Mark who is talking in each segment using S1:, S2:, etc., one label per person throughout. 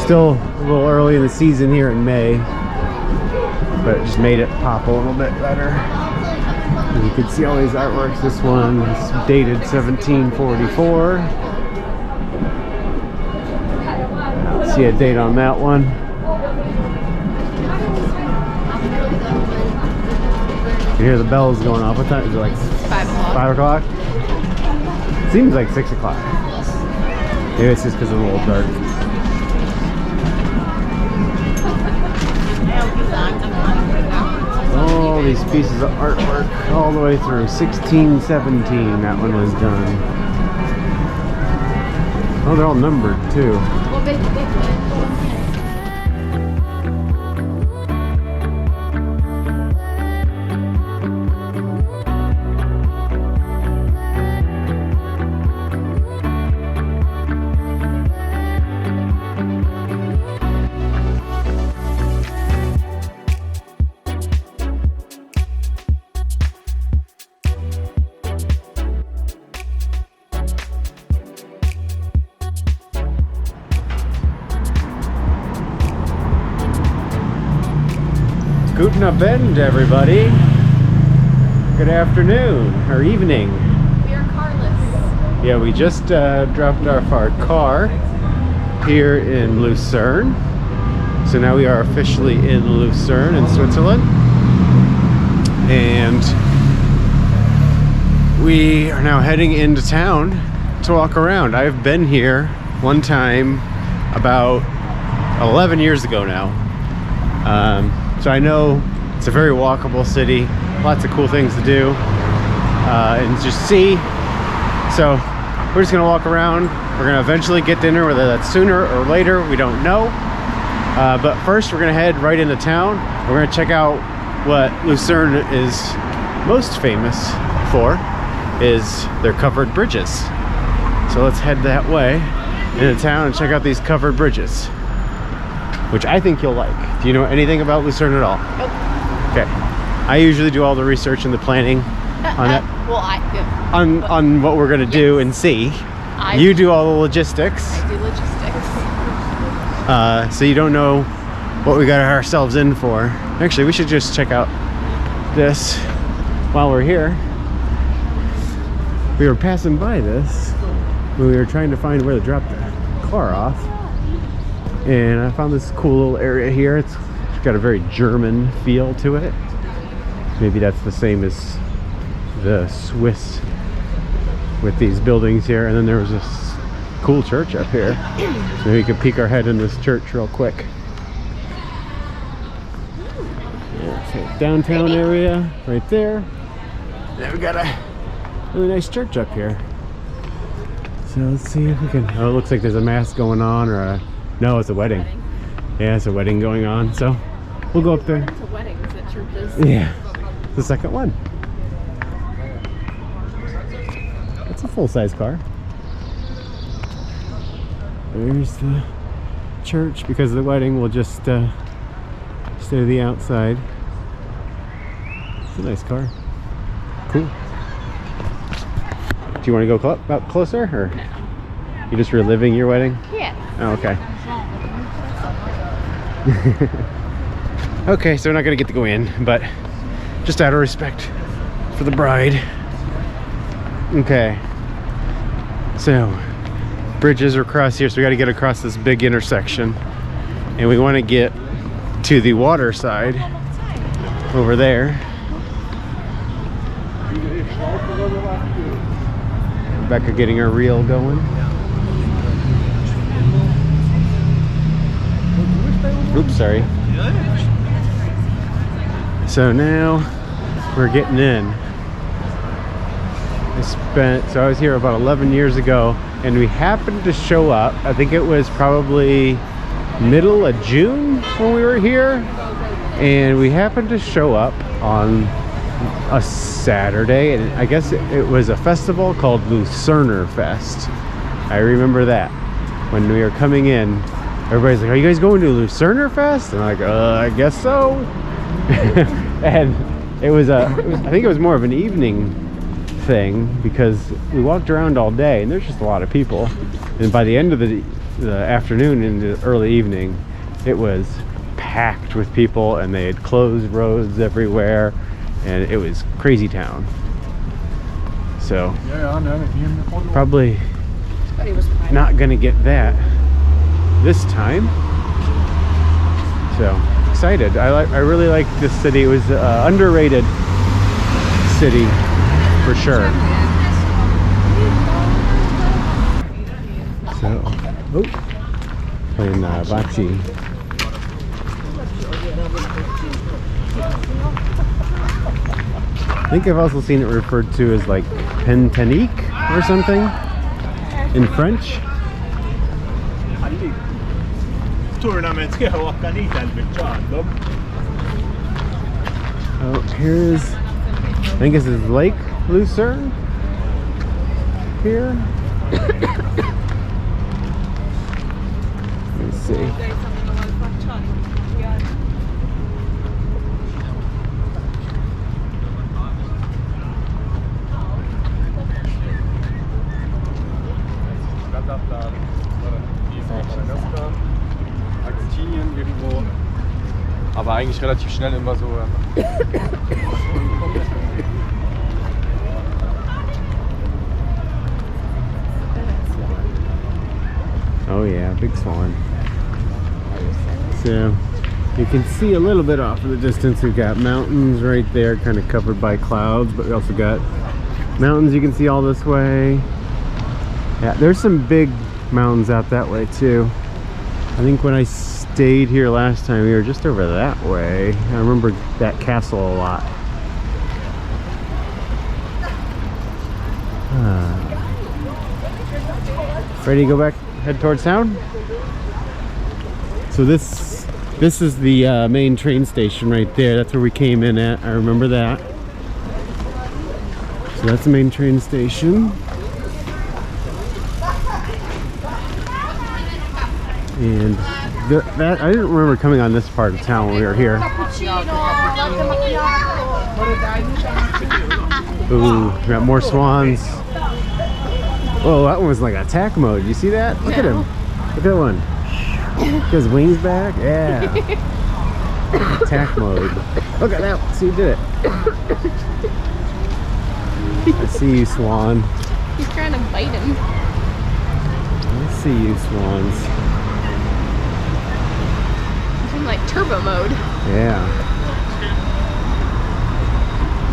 S1: Still a little early in the season here in May, but it just made it pop a little bit better. And you can see all these artworks. This one is dated 1744. See a date on that one. You hear the bells going off. What time is it? Like
S2: 5 o'clock.
S1: 5 o'clock? Seems like 6 o'clock. Maybe it's just because it's a little dark. All these pieces of artwork all the way through 1617. That one was done. Oh, they're all numbered too. Guten Abend, everybody. Good afternoon or evening.
S2: We are carless.
S1: Yeah, we just dropped off our car here in Lucerne. So now we are officially in Lucerne in Switzerland. And we are now heading into town to walk around. I've been here one time about 11 years ago now. So I know it's a very walkable city, lots of cool things to do and just see. So we're just gonna walk around. We're gonna eventually get dinner, whether that's sooner or later, we don't know. But first we're gonna head right into town. We're gonna check out what Lucerne is most famous for, is their covered bridges. So let's head that way into town and check out these covered bridges, which I think you'll like. Do you know anything about Lucerne at all?
S2: Nope.
S1: Okay. I usually do all the research and the planning on that.
S2: Well, I do.
S1: On what we're gonna do and see. You do all the logistics.
S2: I do logistics.
S1: So you don't know what we got ourselves in for. Actually, we should just check out this while we're here. We were passing by this when we were trying to find where to drop the car off. And I found this cool little area here. It's got a very German feel to it. Maybe that's the same as the Swiss with these buildings here. And then there was this cool church up here. So maybe we could peek our head in this church real quick. Yeah, so downtown area right there. Then we got a really nice church up here. So let's see if we can. Oh, it looks like there's a mass going on, or a. No, it's a wedding. Yeah, it's a wedding going on, so we'll go up there.
S2: It's a wedding, is it churches?
S1: Yeah, the second one. It's a full-size car. There's the church. Because of the wedding, we'll just stay to the outside. It's a nice car. Cool. Do you want to go up closer, or
S2: No.
S1: You just reliving your wedding?
S2: Yeah.
S1: Oh, okay. Okay, so we're not gonna get to go in, but just out of respect for the bride. Okay. So, bridges are across here, so we gotta get across this big intersection. And we wanna get to the water side over there. Rebecca getting her reel going. Oops, sorry. So now we're getting in. So I was here about 11 years ago, and we happened to show up. I think it was probably middle of June when we were here, and we happened to show up on a Saturday, and I guess it was a festival called Lucerne Fest. I remember that when we were coming in. Everybody's like, "Are you guys going to Lucerne Fest?" And I'm like, I guess so." And I think it was more of an evening thing, because we walked around all day and there's just a lot of people. And by the end of the the afternoon into early evening, it was packed with people, and they had closed roads everywhere, and it was crazy town. So probably not gonna get that this time. So excited. I really like this city. It was an underrated city for sure. So, playing bocce. I think I've also seen it referred to as like pentanique or something in French. Oh, here's, I think this is Lake Lucerne here. Let's see.
S3: Argentinien irgendwo, aber eigentlich relativ schnell immer so.
S1: Oh yeah, big swan. So you can see a little bit off in the distance. We've got mountains right there, kind of covered by clouds, but we also got mountains you can see all this way. Yeah, there's some big mountains out that way too. I think when I stayed here last time, we were just over that way. I remember that castle a lot. Ready to go back, head towards town? So this is the main train station right there. That's where we came in at. I remember that. So that's the main train station. And that I didn't remember coming on this part of town when we were here. Ooh, we got more swans. Oh, that one was like attack mode. You see that? Look at him. Look at that one. Got his wings back. Yeah. Attack mode. Look at that. See, you did it. I see you, swan.
S2: He's trying to bite him.
S1: I see you, swans.
S2: He's in like turbo mode.
S1: Yeah.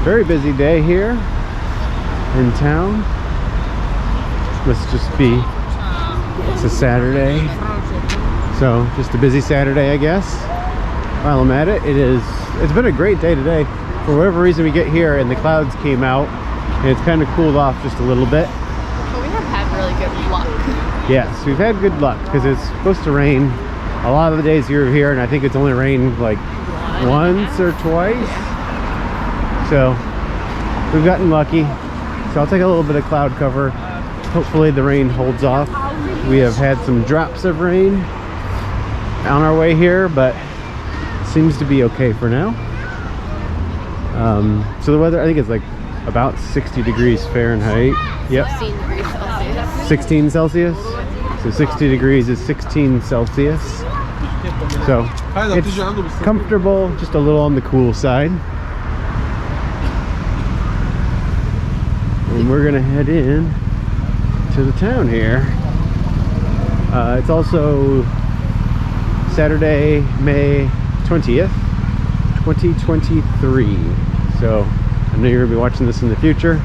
S1: Very busy day here in town. Must just be, it's a Saturday. So just a busy Saturday, I guess. While I'm at it, it's been a great day today. For whatever reason we get here and the clouds came out and it's kind of cooled off just a little bit.
S2: But we have had really good luck.
S1: Yes, we've had good luck because it's supposed to rain a lot of the days you're here, and I think it's only rained like once or twice. So we've gotten lucky. So I'll take a little bit of cloud cover. Hopefully the rain holds off. We have had some drops of rain on our way here, but it seems to be okay for now. So the weather, I think it's like about 60 degrees Fahrenheit. Yep.
S2: 16 degrees Celsius.
S1: 16 Celsius. So 60 degrees is 16 Celsius. So it's comfortable, just a little on the cool side. And we're gonna head in to the town here. It's also Saturday, May 20th, 2023. So I know you're gonna be watching this in the future,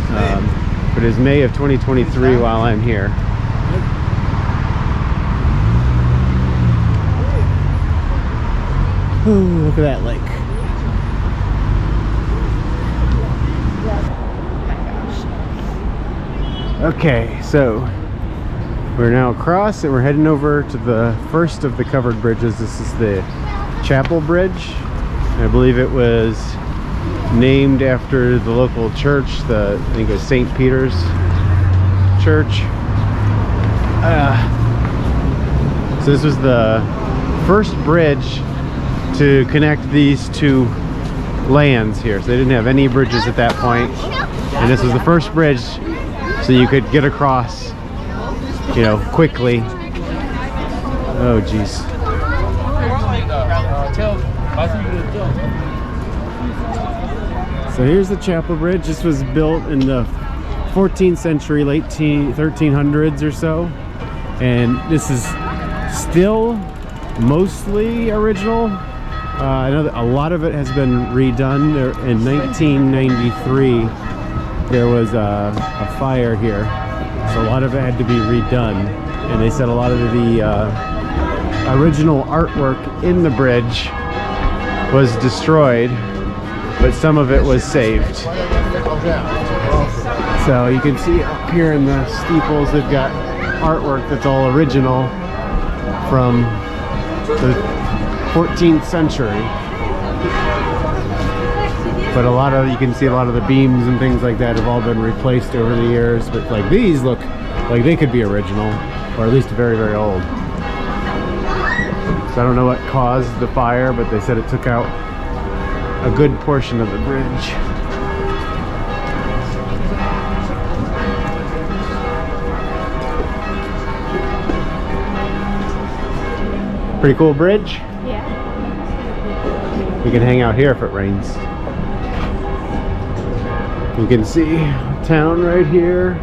S1: but it is May of 2023 while I'm here. Ooh, look at that lake. Okay, so we're now across and we're heading over to the first of the covered bridges. This is the Chapel Bridge. I believe it was named after the local church, I think it was St. Peter's Church. So this was the first bridge to connect these two lands here. So they didn't have any bridges at that point. And this was the first bridge so you could get across, you know, quickly Oh, geez. So here's the chapel bridge. This was built in the 14th century, late 1300s or so. And this is still mostly original. I know that a lot of it has been redone. In 1993, there was a fire here. So a lot of it had to be redone. And they said a lot of the original artwork in the bridge was destroyed, but some of it was saved. So you can see up here in the steeples, they've got artwork that's all original from the 14th century. But a lot of, you can see a lot of the beams and things like that have all been replaced over the years. But like these look like they could be original, or at least very, very old. So I don't know what caused the fire, but they said it took out a good portion of the bridge. Pretty cool bridge.
S2: Yeah.
S1: We can hang out here if it rains. You can see town right here.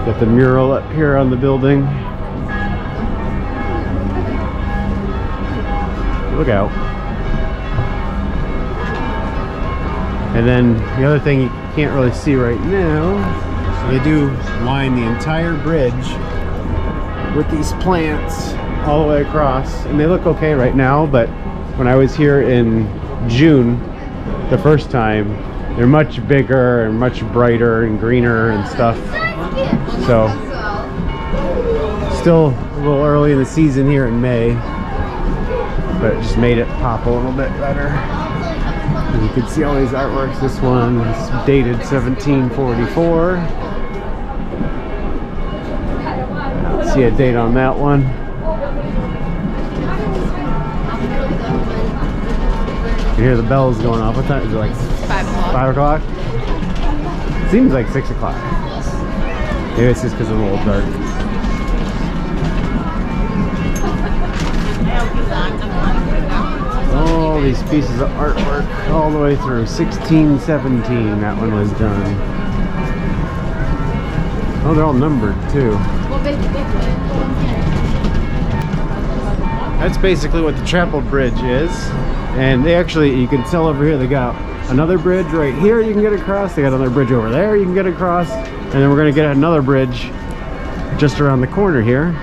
S1: Got the mural up here on the building. Look out. And then the other thing you can't really see right now, they do line the entire bridge with these plants all the way across, and they look okay right now, but when I was here in June the first time, they're much bigger and much brighter and greener and stuff. So still a little early in the season here in May, but it just made it pop a little bit better. And you can see all these artworks. This one is dated 1744. See a date on that one. You hear the bells going off. What time is it? Like
S2: 5 o'clock.
S1: 5 o'clock? Seems like 6 o'clock. Maybe it's just because it's a little dark. All these pieces of artwork all the way through 1617. That one was done. Oh, they're all numbered too. That's basically what the chapel bridge is. And they actually, you can tell over here, they got another bridge right here you can get across. They got another bridge over there you can get across. And then we're going to get another bridge just around the corner here.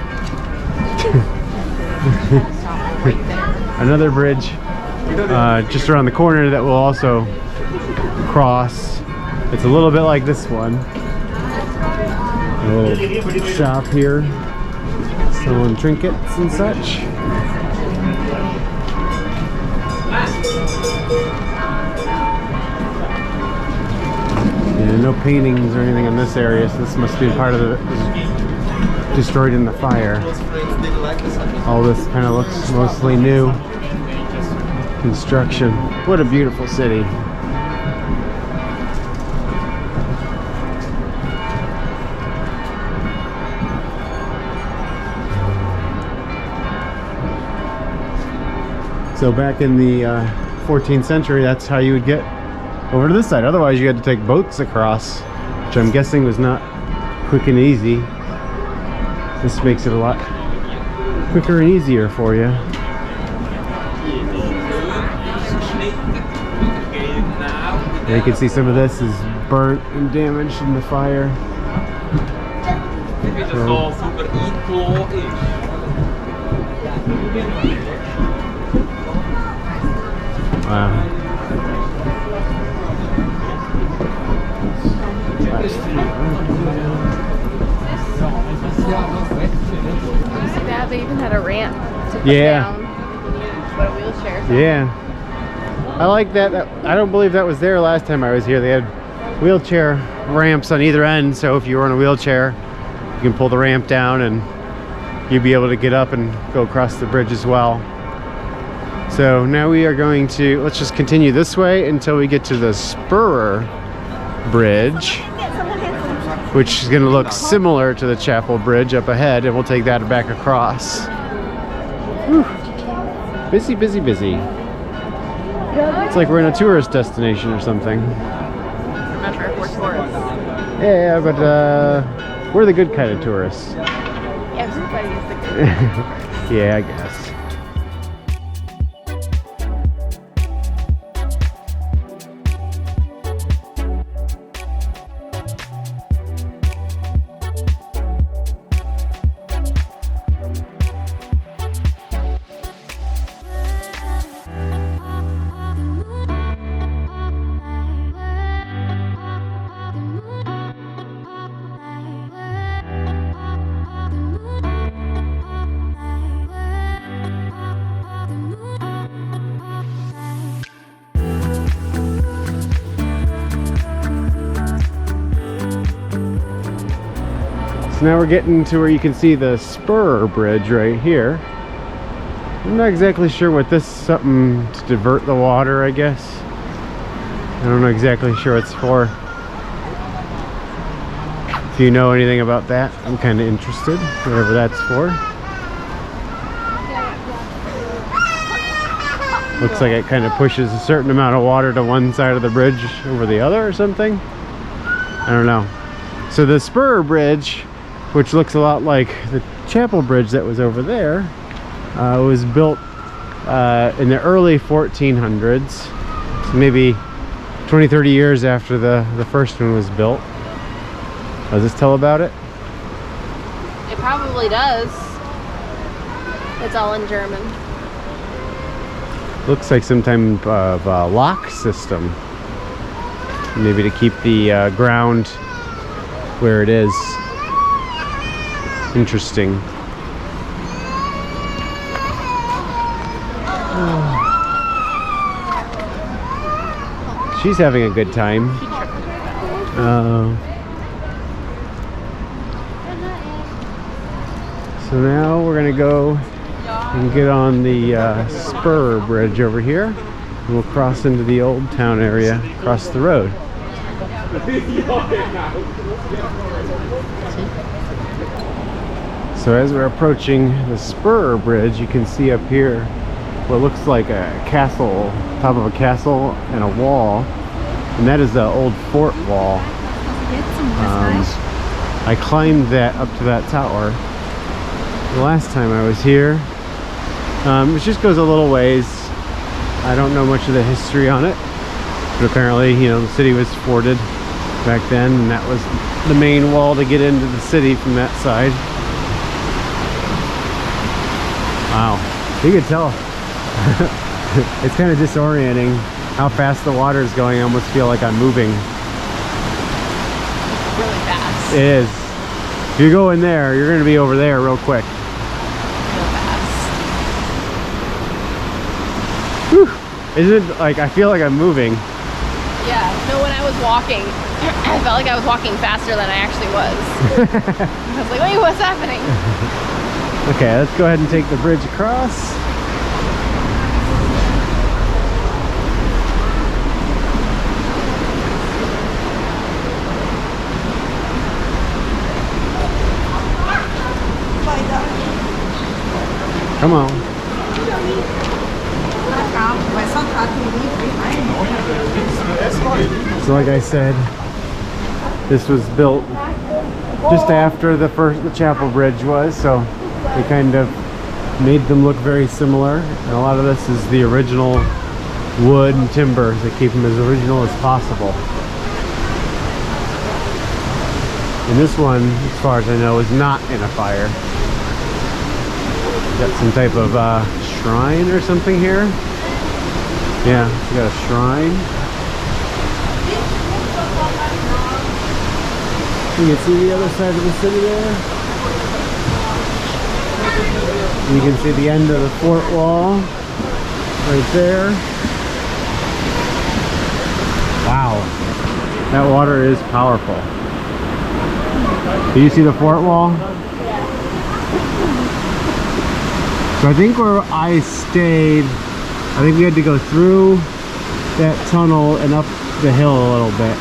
S1: Another bridge just around the corner that will also cross. It's a little bit like this one. A little shop here selling trinkets and such. And no paintings or anything in this area, so this must be part of the destroyed in the fire. All this kind of looks mostly new construction. What a beautiful city. So back in the 14th century, that's how you would get over to this side. Otherwise you had to take boats across, which I'm guessing was not quick and easy. This makes it a lot quicker and easier for you. And you can see some of this is burnt and damaged in the fire. So, wow.
S2: See that? They even had a ramp to put down. Put a wheelchair.
S1: Yeah. I like that. I don't believe that was there last time I was here. They had wheelchair ramps on either end, so if you were in a wheelchair, you can pull the ramp down and you'd be able to get up and go across the bridge as well. So now we are going to, let's just continue this way until we get to the Spur Bridge, which is going to look similar to the Chapel Bridge up ahead, and we'll take that back across. Whew. Busy, busy, busy. It's like we're in a tourist destination or something.
S2: Remember, we're tourists.
S1: Yeah, but we're the good kind of tourists.
S2: Everybody is the good kind of tourist.
S1: Yeah, I guess. So now we're getting to where you can see the spur bridge right here. I'm not exactly sure what this is, something to divert the water, I guess. I don't know exactly sure what it's for. If you know anything about that, I'm kind of interested, whatever that's for. Looks like it kind of pushes a certain amount of water to one side of the bridge over the other or something. I don't know. So the spur bridge, which looks a lot like the chapel bridge that was over there, was built in the early 1400s, so maybe 20-30 years after the first one was built. Does this tell about it?
S2: It probably does. It's all in German.
S1: Looks like some type of lock system, maybe to keep the ground where it is. Interesting. She's having a good time. So now we're gonna go and get on the spur bridge over here, and we'll cross into the old town area across the road. So as we're approaching the spur bridge, you can see up here what looks like a castle, top of a castle and a wall, and that is the old fort wall. I climbed that up to that tower the last time I was here. It just goes a little ways. I don't know much of the history on it, but apparently, you know, the city was forted back then, and that was the main wall to get into the city from that side. Wow, you can tell. It's kind of disorienting how fast the water is going. I almost feel like I'm moving.
S2: Really fast.
S1: It is. If you go in there, you're going to be over there real quick.
S2: Real fast.
S1: Whew. Isn't it like, I feel like I'm moving.
S2: Yeah, no, when I was walking, I felt like I was walking faster than I actually was. I was like, wait, what's happening?
S1: Okay, let's go ahead and take the bridge across. Come on. So like I said, this was built just after the chapel bridge was, so they kind of made them look very similar, and a lot of this is the original wood and timber to keep them as original as possible. And this one, as far as I know, is not in a fire. Got some type of shrine or something here. Yeah, we got a shrine. You can see the other side of the city there. You can see the end of the fort wall right there. Wow, that water is powerful. Do you see the fort wall? So I think where I stayed, I think we had to go through that tunnel and up the hill a little bit.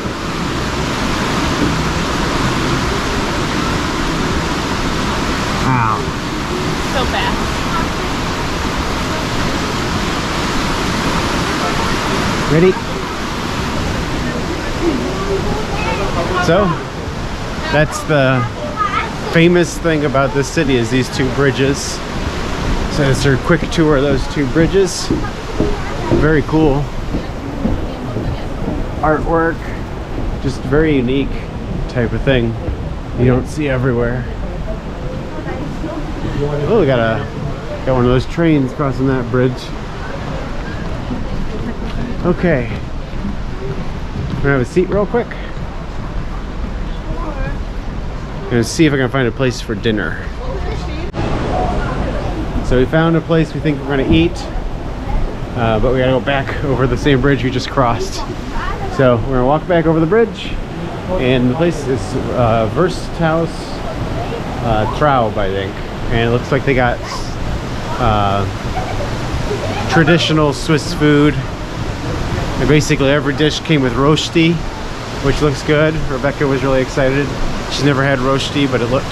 S1: Wow.
S2: So fast.
S1: Ready? So, that's the famous thing about this city is these two bridges. So it's a quick tour of those two bridges. Very cool. Artwork, just very unique type of thing you don't see everywhere. Oh, we got one of those trains crossing that bridge. Okay, I'm gonna have a seat real quick. I'm gonna see if I can find a place for dinner. So we found a place we think we're gonna eat, but we gotta go back over the same bridge we just crossed. So we're gonna walk back over the bridge, and the place is Versthaus Traub, I think. And it looks like they got traditional Swiss food. And basically every dish came with rosti, which looks good. Rebecca was really excited. She's never had rosti, but when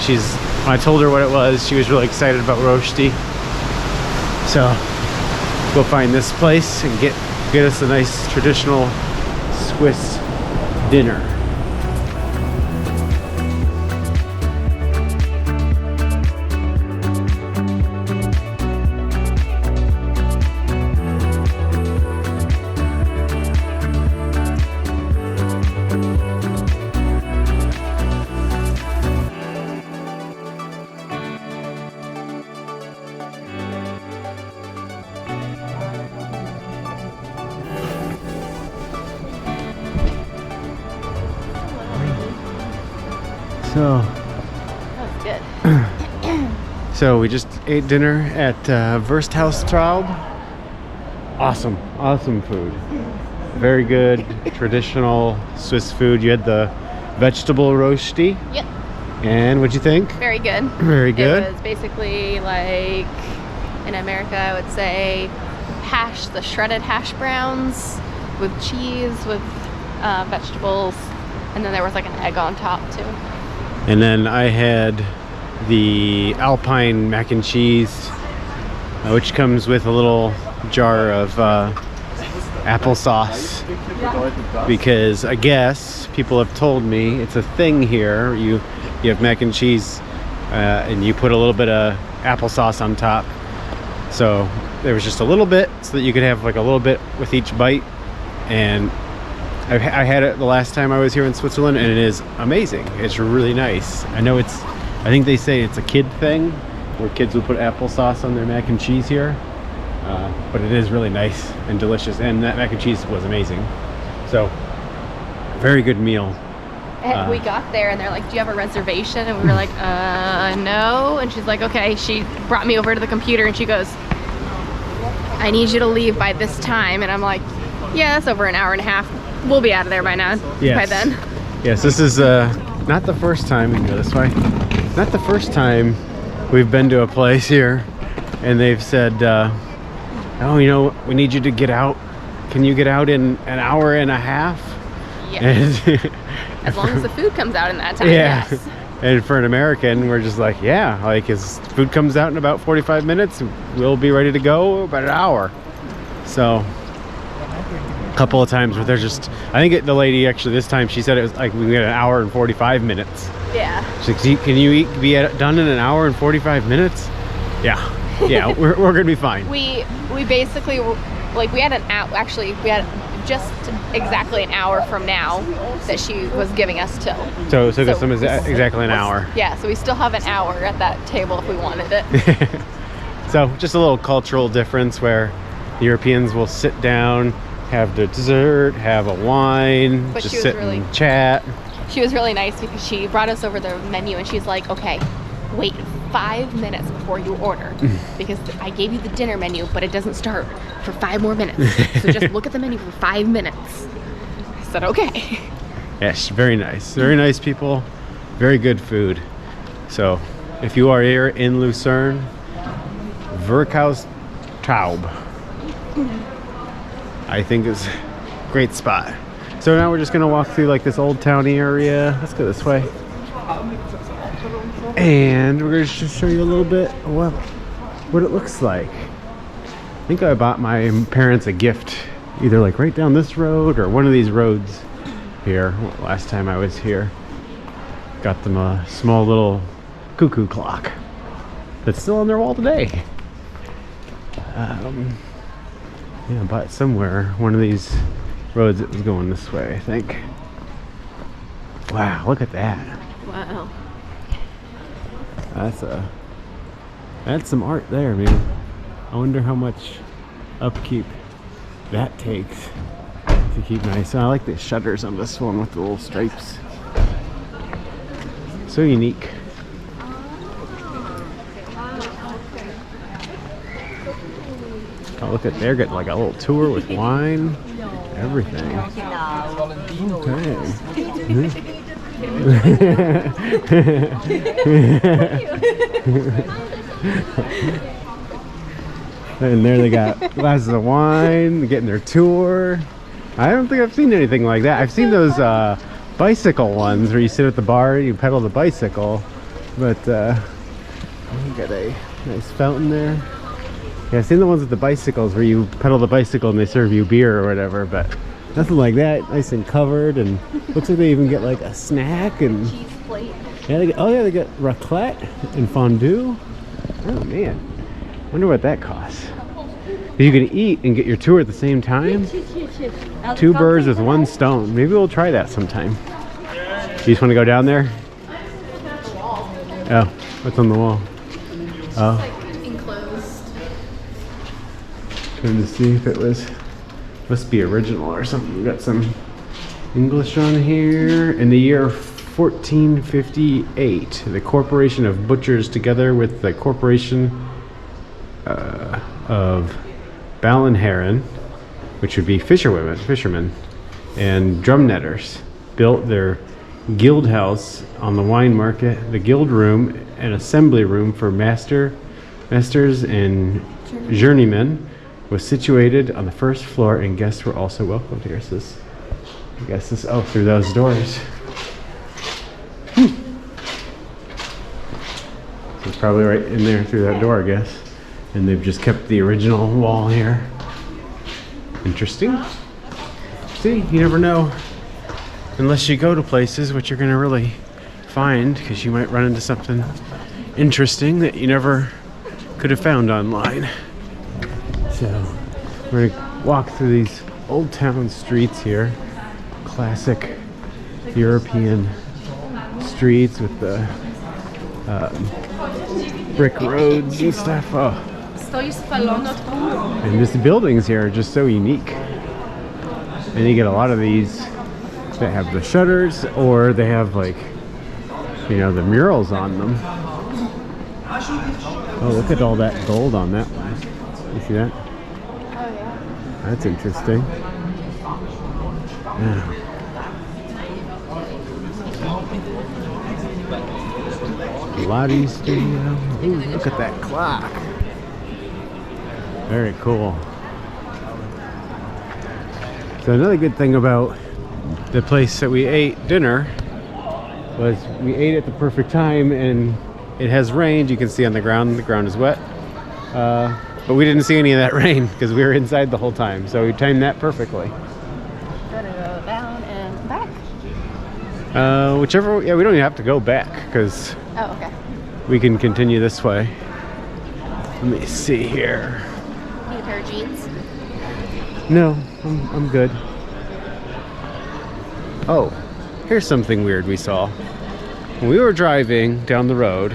S1: I told her what it was, she was really excited about rosti. So go find this place and get us a nice traditional Swiss dinner. So
S2: That's good.
S1: So we just ate dinner at Versthaus Traub. Awesome food. Very good traditional Swiss food. You had the vegetable rosti.
S2: Yep.
S1: And what'd you think?
S2: Very good.
S1: Very good.
S2: It was basically like, in America, I would say the shredded hash browns with cheese, with vegetables, and then there was like an egg on top too.
S1: And then I had the Alpine mac and cheese, which comes with a little jar of applesauce, because I guess people have told me it's a thing here. You have mac and cheese and you put a little bit of applesauce on top. So there was just a little bit so that you could have like a little bit with each bite. And I had it the last time I was here in Switzerland, and it is amazing. It's really nice. I think they say it's a kid thing, where kids will put applesauce on their mac and cheese here. But it is really nice and delicious, and that mac and cheese was amazing. So, very good meal.
S2: And we got there and they're like, do you have a reservation? And we were like, no. And she's like, okay. She brought me over to the computer and she goes, I need you to leave by this time. And I'm like, yeah, that's over an hour and a half. We'll be out of there by now.
S1: Yes.
S2: By then.
S1: Yes, this is not the first time, we can go this way. Not the first time we've been to a place here and they've said, oh, you know, we need you to get out. Can you get out in an hour and a half?
S2: Yeah.
S1: And
S2: as long as the food comes out in that time,
S1: yeah.
S2: yes.
S1: And for an American, we're just like, yeah, like his food comes out in about 45 minutes, we'll be ready to go about an hour. So a couple of times where they're just, I think the lady actually this time, she said it was like we had an hour and 45 minutes.
S2: Yeah.
S1: She's like, can you be done in an hour and 45 minutes? Yeah. Yeah, we're gonna be fine.
S2: We basically, like, we had an hour, actually we had just exactly an hour from now that she was giving us till.
S1: So it took us exactly an hour.
S2: Yeah, so we still have an hour at that table if we wanted it.
S1: So just a little cultural difference where the Europeans will sit down, have the dessert, have a wine,
S2: But
S1: just sit and chat.
S2: She was really nice because she brought us over the menu and she's like, okay, wait 5 minutes before you order because I gave you the dinner menu, but it doesn't start for 5 more minutes. So just look at the menu for 5 minutes. I said, okay.
S1: Yes, very nice. Very nice people. Very good food. So if you are here in Lucerne, Versthaus Traub, I think is a great spot. So now we're just gonna walk through like this old towny area. Let's go this way. And we're gonna just show you a little bit what it looks like. I think I bought my parents a gift either like right down this road or one of these roads here. Last time I was here, got them a small little cuckoo clock that's still on their wall today. Yeah, but somewhere, one of these roads, it was going this way, I think. Wow, look at that.
S2: Wow.
S1: That's some art there, man. I wonder how much upkeep that takes to keep nice. I like the shutters on this one with the little stripes. So unique. Oh, look at, they're getting like a little tour with wine, everything. Okay. And there they got glasses of wine, getting their tour. I don't think I've seen anything like that. I've seen those bicycle ones where you sit at the bar and you pedal the bicycle, but you got a nice fountain there. Yeah, I've seen the ones with the bicycles where you pedal the bicycle and they serve you beer or whatever, but nothing like that. Nice and covered, and looks like they even get like a snack and
S2: Cheese plate.
S1: yeah, they get raclette and fondue. Oh man, wonder what that costs. You can eat and get your tour at the same time. 2 birds with 1 stone. Maybe we'll try that sometime. You just want to go down there? Oh, what's on the wall? Oh,
S2: Like enclosed.
S1: trying to see if it was, must be original or something. We got some English on here. In the year 1458, the Corporation of Butchers, together with the Corporation of Ballenherren, which would be fishermen, and drum netters, built their guild house on the wine market, the guild room, and assembly room for masters and journeymen was situated on the first floor, and guests were also welcomed here. So this, I guess this, oh, through those doors. So it's probably right in there through that door, I guess. And they've just kept the original wall here. Interesting. See, you never know unless you go to places what you're gonna really find, because you might run into something interesting that you never could have found online. So we're gonna walk through these old town streets here, classic European streets with the brick roads and stuff. Oh. And just the buildings here are just so unique. And you get a lot of these that have the shutters, or they have, like, you know, the murals on them. Oh, look at all that gold on that one. You see that?
S2: Oh yeah.
S1: That's interesting. Yeah. Pilates studio. Ooh, look at that clock. Very cool. So another good thing about the place that we ate dinner was we ate at the perfect time, and it has rained. You can see on the ground is wet. But we didn't see any of that rain because we were inside the whole time. So we timed that perfectly.
S2: Gotta go down and back.
S1: Whichever, yeah, we don't even have to go back because
S2: Oh, okay.
S1: we can continue this way. Let me see here.
S2: Need a pair of jeans?
S1: No, I'm good. Oh, here's something weird we saw. When we were driving down the road,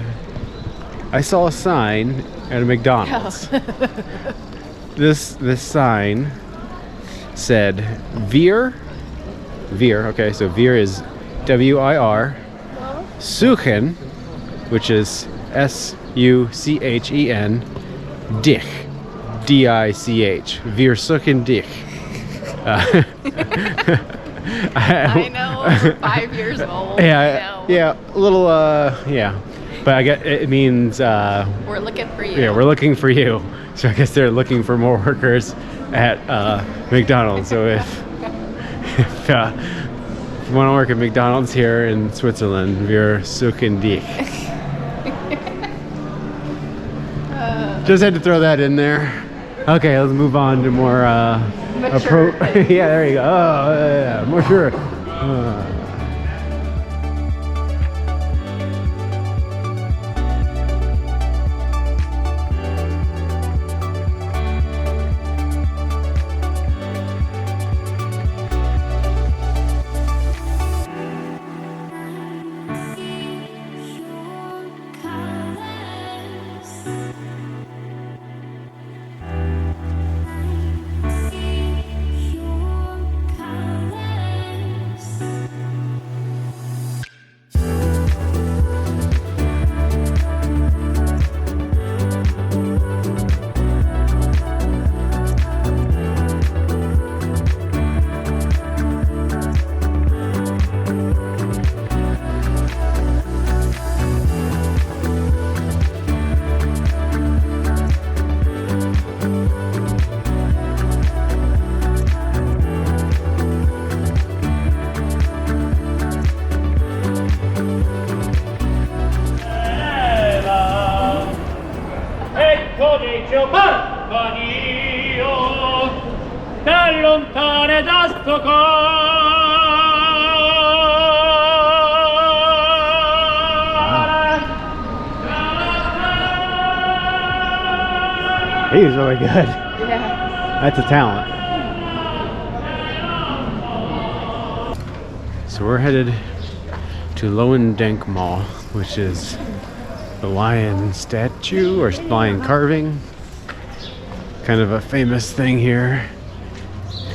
S1: I saw a sign at a McDonald's.
S2: Oh.
S1: This sign said Veer, okay, so Veer is W-I-R, Suchen, which is S-U-C-H-E-N, Dich, D-I-C-H, Veer Suchen Dich.
S2: I know, we're 5 years old.
S1: Yeah, yeah, a little, yeah. But I guess it means
S2: We're looking for you.
S1: yeah, we're looking for you. So I guess they're looking for more workers at McDonald's. So if you want to work at McDonald's here in Switzerland, wir suchen dich. Just had to throw that in there. Okay, let's move on to more
S2: Mature things.
S1: yeah, there you go. Oh, yeah, more sure.
S4: Eccomi giocare con io, da lontane da sto
S1: He's really good.
S2: Yeah.
S1: That's a talent. So we're headed to Lowendenkmal, which is the lion statue or lion carving. Kind of a famous thing here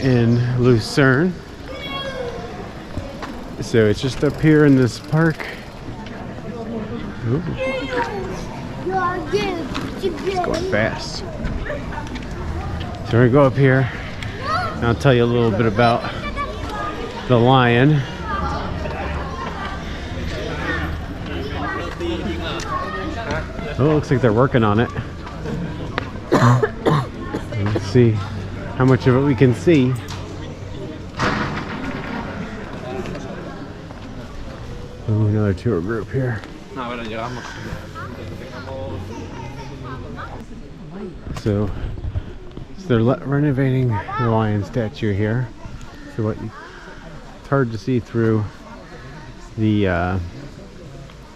S1: in Lucerne. So it's just up here in this park. Ooh, it's going fast. So we're gonna go up here and I'll tell you a little bit about the lion. Oh, it looks like they're working on it. Let's see how much of it we can see. Oh, another tour group here. So they're renovating the lion statue here. So it's hard to see through the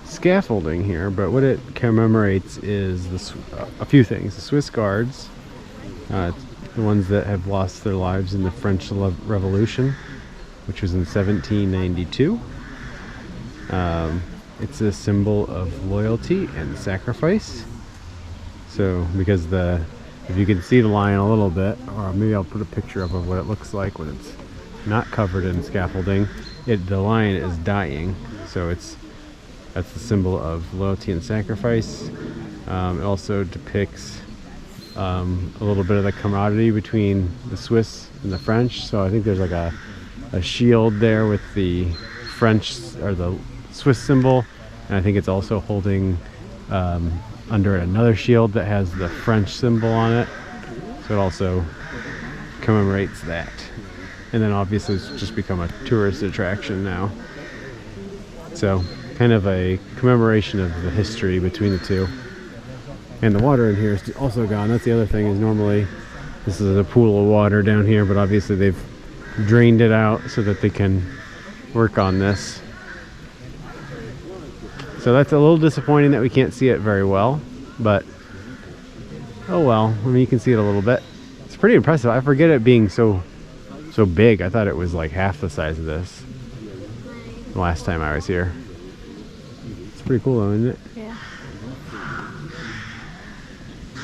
S1: scaffolding here, but what it commemorates is a few things. The Swiss Guards, the ones that have lost their lives in the French Revolution, which was in 1792. It's a symbol of loyalty and sacrifice. So because if you can see the lion a little bit, or maybe I'll put a picture up of what it looks like when it's not covered in scaffolding. The lion is dying, so that's the symbol of loyalty and sacrifice. It also depicts a little bit of the camaraderie between the Swiss and the French. So I think there's like a shield there with the French or the Swiss symbol, and I think it's also holding under another shield that has the French symbol on it. So it also commemorates that. And then obviously it's just become a tourist attraction now. So kind of a commemoration of the history between the two. And the water in here is also gone. That's the other thing, is normally this is a pool of water down here, but obviously they've drained it out so that they can work on this. So that's a little disappointing that we can't see it very well, but oh well. I mean, you can see it a little bit. It's pretty impressive. I forget it being so big. I thought it was like half the size of this the last time I was here. It's pretty cool though, isn't it?
S2: Yeah.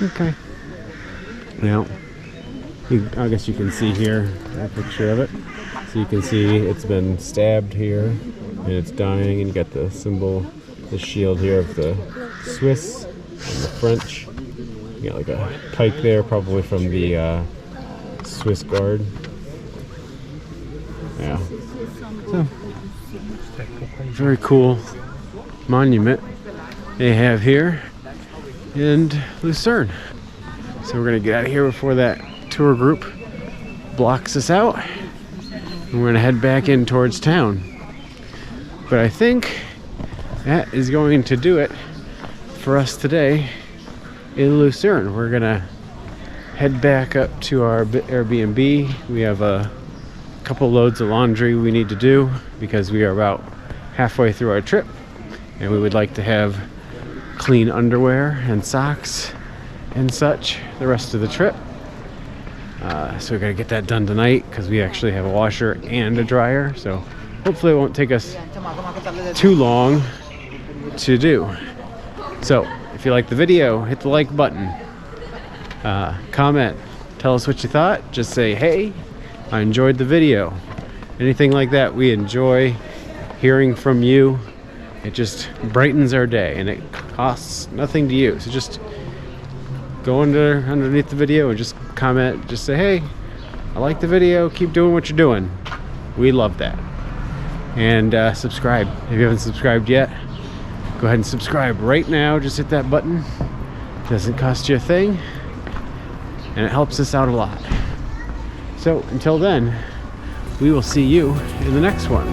S1: Okay. Now, I guess you can see here a picture of it. So you can see it's been stabbed here and it's dying, and you got the symbol, the shield here of the Swiss and the French. You got like a pike there, probably from the Swiss Guard. Yeah. So, very cool monument they have here in Lucerne. So we're gonna get out of here before that tour group blocks us out. And we're gonna head back in towards town. But I think that is going to do it for us today in Lucerne. We're gonna head back up to our Airbnb. We have a couple loads of laundry we need to do because we are about halfway through our trip, and we would like to have clean underwear and socks and such the rest of the trip. So we gotta get that done tonight because we actually have a washer and a dryer, so hopefully it won't take us too long to do. So if you like the video, hit the like button, comment, tell us what you thought, just say, hey, I enjoyed the video, anything like that. We enjoy hearing from you. It just brightens our day and it costs nothing to you. So just go underneath the video and just comment, just say, hey, I like the video, keep doing what you're doing. We love that. And subscribe if you haven't subscribed yet. Go ahead and subscribe right now. Just hit that button. Doesn't cost you a thing, and it helps us out a lot. So until then, we will see you in the next one.